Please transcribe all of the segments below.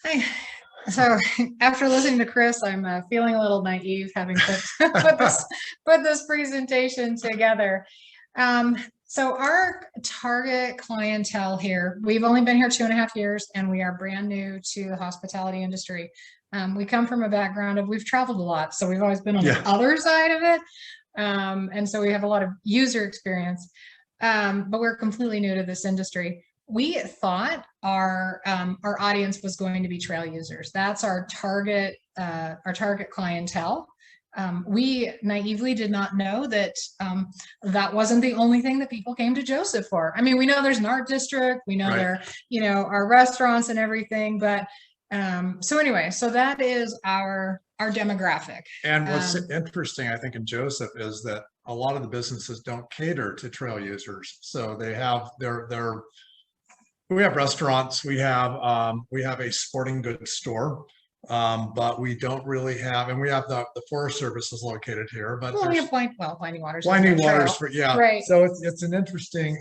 Hi. So after listening to Chris, I'm feeling a little naive having put this presentation together. Um, so our target clientele here, we've only been here 2.5 years, and we are brand new to the hospitality industry. We come from a background of we've traveled a lot, so we've always been on the other side of it, and so we have a lot of user experience. But we're completely new to this industry. We thought our audience was going to be trail users. That's our target clientele. We naively did not know that that wasn't the only thing that people came to Joseph for. I mean, we know there's an art district, we know there, our restaurants and everything, but so anyway, so that is our demographic. And what's interesting, I think, in Joseph is that a lot of the businesses don't cater to trail users. So they have we have restaurants, we have a sporting goods store, but we don't really have, and we have the Forest Service is located here, but we have Winding Waters. Winding Waters, right. So it's an interesting.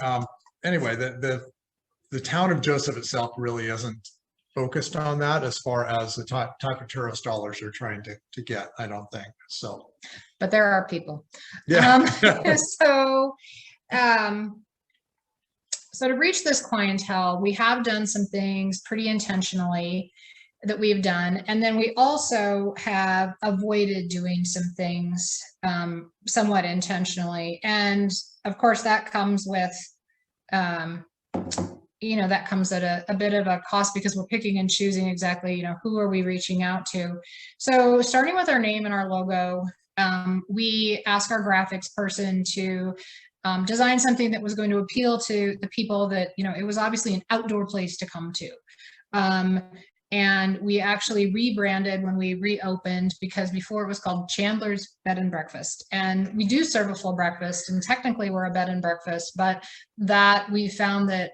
Anyway, the town of Joseph itself really isn't focused on that as far as the type of tourist dollars they're trying to get. I don't think so. But there are people. Yeah. So to reach this clientele, we have done some things pretty intentionally that we've done. And then we also have avoided doing some things somewhat intentionally. And of course, that comes with, that comes at a bit of a cost, because we're picking and choosing exactly, who are we reaching out to. So starting with our name and our logo, we ask our graphics person to design something that was going to appeal to the people that, it was obviously an outdoor place to come to. And we actually rebranded when we reopened, because before it was called Chandler's Bed and Breakfast. And we do serve a full breakfast, and technically we're a bed and breakfast, but that we found that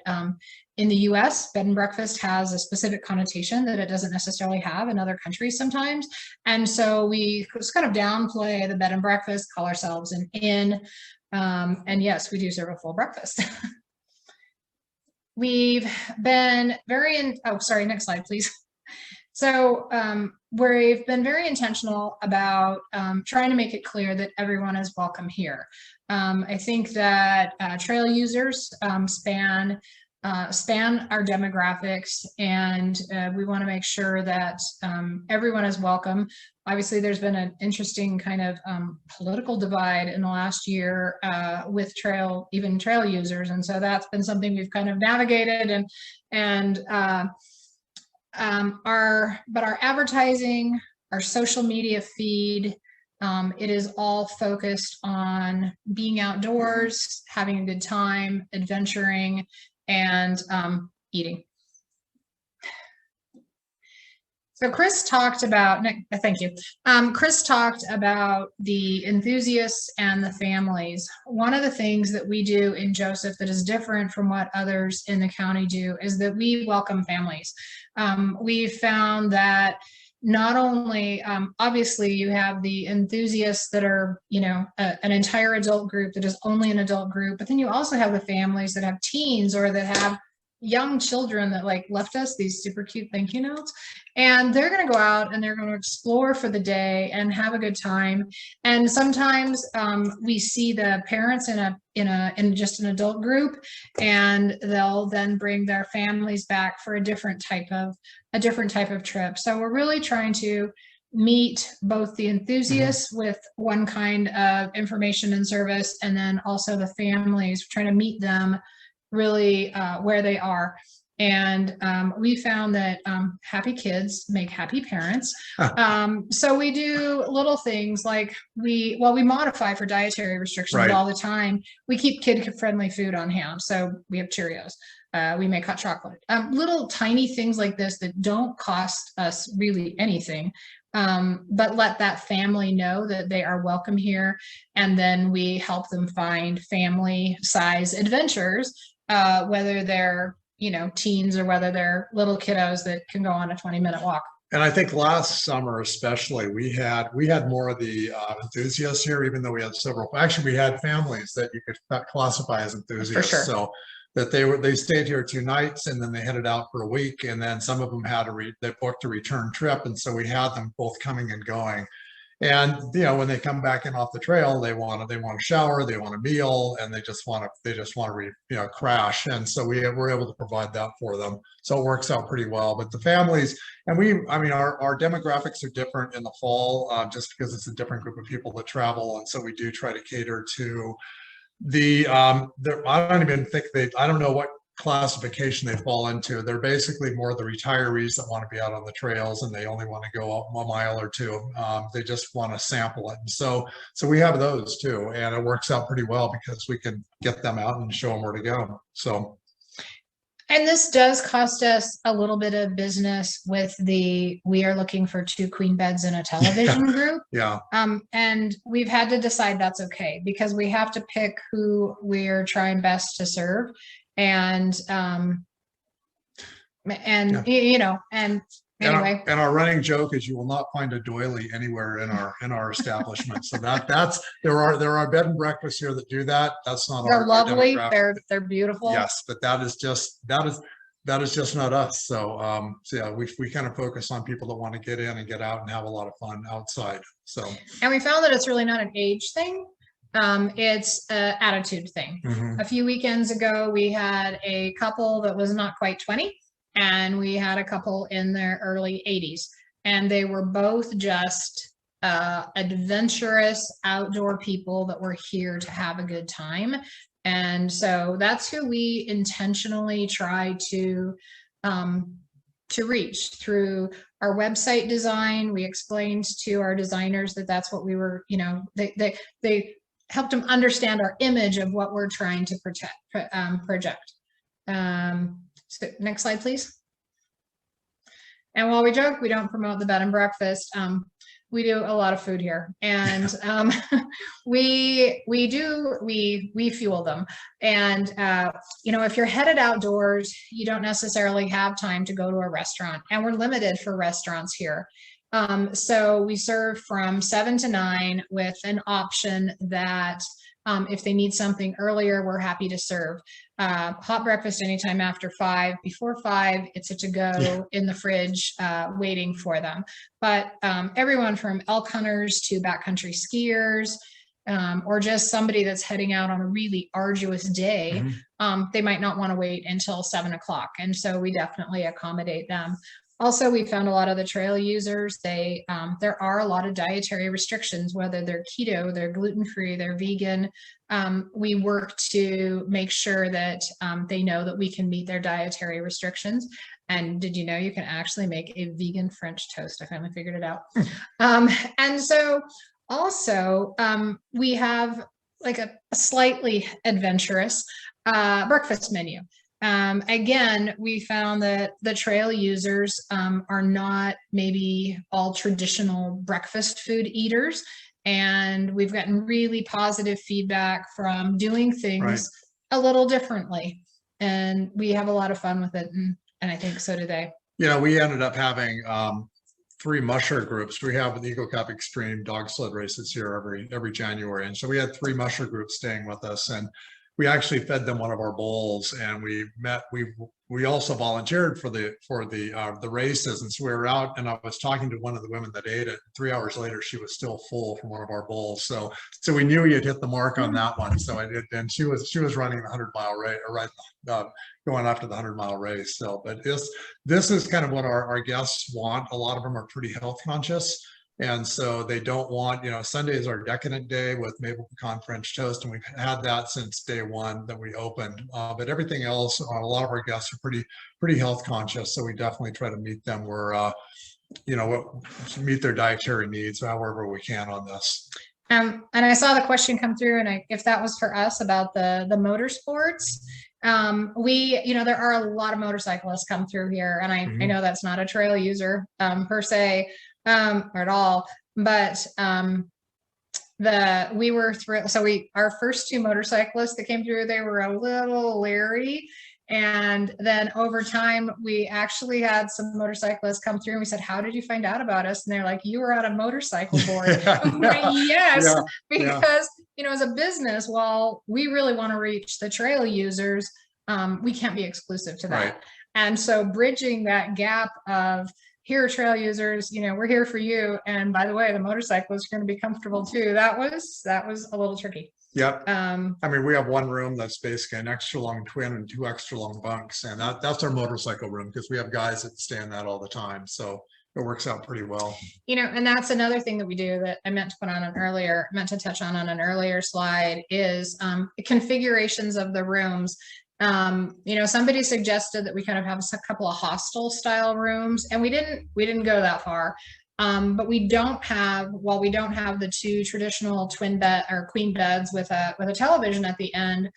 in the US, bed and breakfast has a specific connotation that it doesn't necessarily have in other countries sometimes. And so we just kind of downplay the bed and breakfast, call ourselves an inn. And yes, we do serve a full breakfast. We've been next slide, please. So we've been very intentional about trying to make it clear that everyone is welcome here. I think that trail users span our demographics, and we want to make sure that everyone is welcome. Obviously, there's been an interesting kind of political divide in the last year with trail users, and so that's been something we've kind of navigated. But our advertising, our social media feed, it is all focused on being outdoors, having a good time, adventuring, and eating. So Chris talked about, thank you. Chris talked about the enthusiasts and the families. One of the things that we do in Joseph that is different from what others in the county do is that we welcome families. We found that not only, obviously you have the enthusiasts that are, an entire adult group that is only an adult group, but then you also have the families that have teens or that have young children that left us these super cute thank you notes, and they're going to go out and they're going to explore for the day and have a good time. And sometimes we see the parents in just an adult group, and they'll then bring their families back for a different type of trip. So we're really trying to meet both the enthusiasts with one kind of information and service, and then also the families, trying to meet them really where they are. And we found that happy kids make happy parents. So we do little things like we modify for dietary restrictions all the time. We keep kid-friendly food on hand. So we have Cheerios. We make hot chocolate. Little tiny things like this that don't cost us really anything, but let that family know that they are welcome here. And then we help them find family size adventures, whether they're, teens or whether they're little kiddos that can go on a 20-minute walk. And I think last summer, especially, we had more of the enthusiasts here, even though we had several. Actually, we had families that you could classify as enthusiasts. For sure. So that they stayed here 2 nights and then they headed out for a week, and then some of them they booked a return trip, and so we had them both coming and going. And when they come back in off the trail, they want to shower, they want a meal, and they just want to crash. And so we're able to provide that for them. So it works out pretty well. But the families, and our demographics are different in the fall, just because it's a different group of people that travel, and so we do try to cater to I don't know what classification they fall into. They're basically more the retirees that want to be out on the trails and they only want to go a mile or two. They just want to sample it. And so we have those too, and it works out pretty well because we can get them out and show them where to go. And this does cost us a little bit of business with we are looking for 2 queen beds in a television group. Yeah. And we've had to decide that's okay because we have to pick who we're trying best to serve. And anyway. And our running joke is you will not find a doily anywhere in our establishment. So there are bed and breakfasts here that do that. That's not they're lovely. They're beautiful. Yes, but that is just not us. So yeah, we kind of focus on people that want to get in and get out and have a lot of fun outside. So and we found that it's really not an age thing. It's an attitude thing. Mm-hmm. A few weekends ago, we had a couple that was not quite 20, and we had a couple in their early 80s, and they were both just adventurous outdoor people that were here to have a good time. And so that's who we intentionally try to reach through our website design. We explained to our designers that that's what we were, they helped them understand our image of what we're trying to project. So next slide, please. And while we joke, we don't promote the bed and breakfast. We do a lot of food here, and we fuel them. And if you're headed outdoors, you don't necessarily have time to go to a restaurant, and we're limited for restaurants here. So we serve from 7 to 9 with an option that if they need something earlier, we're happy to serve. Hot breakfast anytime after 5. Before 5, it's a to-go in the fridge waiting for them. But everyone from elk hunters to backcountry skiers, or just somebody that's heading out on a really arduous day, they might not want to wait until 7 o'clock. And so we definitely accommodate them. Also, we found a lot of the trail users, there are a lot of dietary restrictions, whether they're keto, they're gluten-free, they're vegan. We work to make sure that they know that we can meet their dietary restrictions. And did you know you can actually make a vegan French toast? I finally figured it out. And so also we have like a slightly adventurous breakfast menu. Again, we found that the trail users are not maybe all traditional breakfast food eaters, and we've gotten really positive feedback from doing things a little differently, and we have a lot of fun with it, and I think so do they. We ended up having 3 musher groups. We have the EcoCap Extreme dog sled races here every January, and so we had 3 musher groups staying with us, and we actually fed them one of our bowls, and we also volunteered for the races. And so we were out, and I was talking to one of the women that ate it. 3 hours later, she was still full from one of our bowls. So we knew you'd hit the mark on that one. So I did, and she was running the 100-mile race, or going after the 100-mile race. So, but this is kind of what our guests want. A lot of them are pretty health conscious. And so they don't want, Sunday is our decadent day with maple pecan French toast, and we've had that since day one that we opened. But everything else, a lot of our guests are pretty health conscious, so we definitely try to meet them where, meet their dietary needs however we can on this. And I saw the question come through, and if that was for us about the motorsports. There are a lot of motorcyclists come through here, and I know that's not a trail user per se. Or at all, but we were thrilled. So our first 2 motorcyclists that came through, they were a little leery, and then over time we actually had some motorcyclists come through, and we said, "How did you find out about us?" And they're like, "You were on a motorcycle board." Yes, because as a business, while we really want to reach the trail users, we can't be exclusive to that. Right. And so bridging that gap of, here are trail users, you know, we're here for you. And by the way, the motorcyclists are going to be comfortable too. That was a little tricky. Yep. I mean, we have one room that's basically an extra long twin and 2 extra long bunks, and that's our motorcycle room, because we have guys that stay in that all the time. So it works out pretty well. You know, and that's another thing that we do that I meant to touch on an earlier slide is configurations of the rooms. You know, somebody suggested that we kind of have a couple of hostel style rooms, and we didn't go that far. But we don't have the 2 traditional twin bed or queen beds with a television at the end.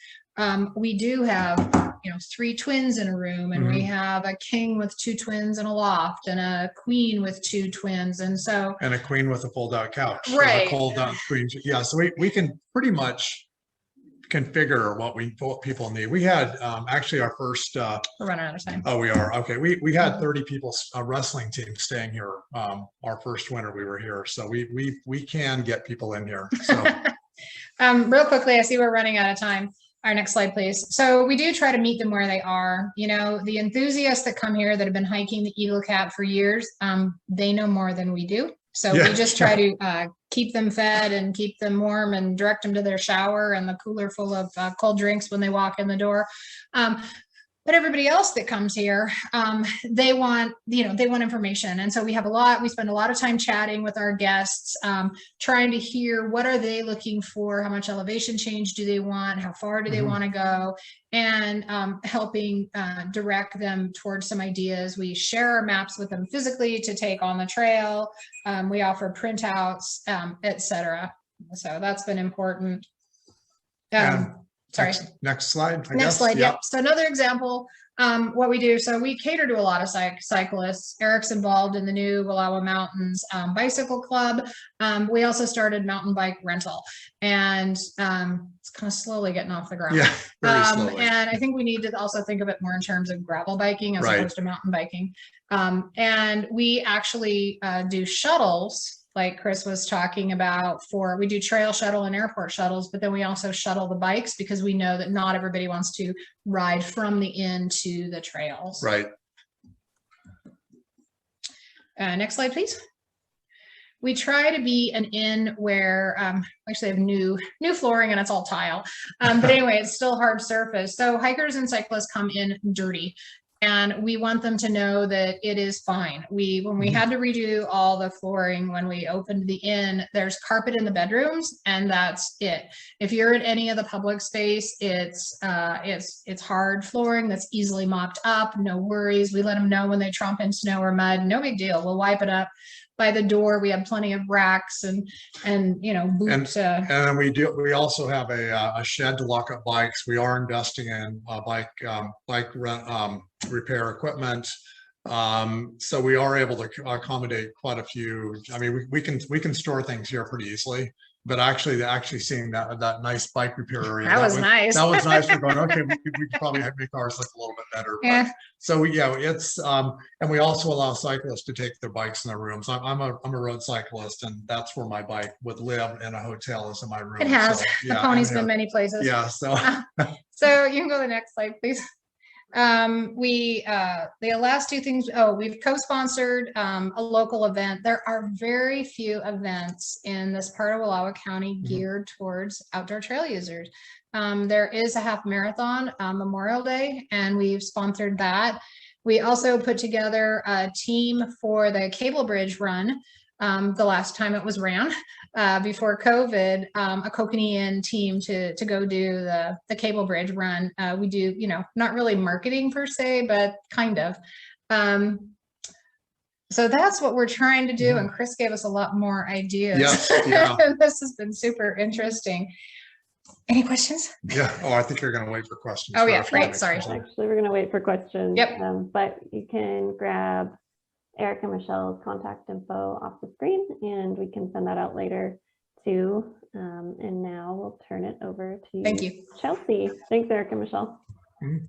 We do have, you know, 3 twins in a room, and we have a king with 2 twins in a loft, and a queen with 2 twins, and a queen with a fold-out couch, right? Fold-out queen, yeah. So we can pretty much configure what people need. We had actually our first we're running out of time. Oh, we are. Okay. We had 30 people, a wrestling team staying here our first winter we were here. So we can get people in here. So real quickly, I see we're running out of time. Our next slide, please. So we do try to meet them where they are. You know, the enthusiasts that come here that have been hiking the Eagle Cap for years, they know more than we do. So we just try to keep them fed and keep them warm and direct them to their shower and the cooler full of cold drinks when they walk in the door. But everybody else that comes here, they want information. And so we spend a lot of time chatting with our guests, trying to hear what are they looking for, how much elevation change do they want, how far do they want to go, and helping direct them towards some ideas. We share our maps with them physically to take on the trail. We offer printouts, etc. So that's been important. Sorry. Next slide. Next slide. Yep. So another example, what we do. So we cater to a lot of cyclists. Eric's involved in the new Wallowa Mountains Bicycle Club. We also started mountain bike rental, and it's kind of slowly getting off the ground. Yeah, very slowly. And I think we need to also think of it more in terms of gravel biking as opposed to mountain biking. And we actually do shuttles, like Chris was talking about, we do trail shuttle and airport shuttles, but then we also shuttle the bikes because we know that not everybody wants to ride from the inn to the trails. Right. Next slide, please. We try to be an inn where, actually have new flooring and it's all tile. But anyway, it's still hard surface. So hikers and cyclists come in dirty. And we want them to know that it is fine. When we had to redo all the flooring when we opened the inn, there's carpet in the bedrooms, and that's it. If you're at any of the public space, it's hard flooring that's easily mopped up. No worries. We let them know when they tromp in snow or mud. No big deal. We'll wipe it up. By the door, we have plenty of racks and you know, boots. And we also have a shed to lock up bikes. We are investing in bike repair equipment. So we are able to accommodate quite a few. I mean, we can store things here pretty easily. But actually seeing that nice bike repair area, that was nice. That was nice. We're going, okay, we could probably make ours look a little bit better. Yeah. But, so yeah, it's and we also allow cyclists to take their bikes in their rooms. I'm a road cyclist, and that's where my bike would live, in a hotel is in my room. It has. So, the pony's been many places. Yeah. So so you can go to the next slide, please. The last 2 things, we've co-sponsored a local event. There are very few events in this part of Wallowa County geared towards outdoor trail users. There is a half marathon Memorial Day, and we've sponsored that. We also put together a team for the Cable Bridge run. The last time it was ran before COVID, a Kokanee team to go do the Cable Bridge run. We do, you know, not really marketing per se, but kind of. So that's what we're trying to do. And Chris gave us a lot more ideas. Yes, yeah. This has been super interesting. Any questions? Yeah. Oh, I think you're going to wait for questions. Oh yeah, great. Sorry. Actually, we're going to wait for questions. Yep. But you can grab Eric and Michelle's contact info off the screen, and we can send that out later too. And now we'll turn it over to Thank you, Chelsea. Thanks, Eric and Michelle.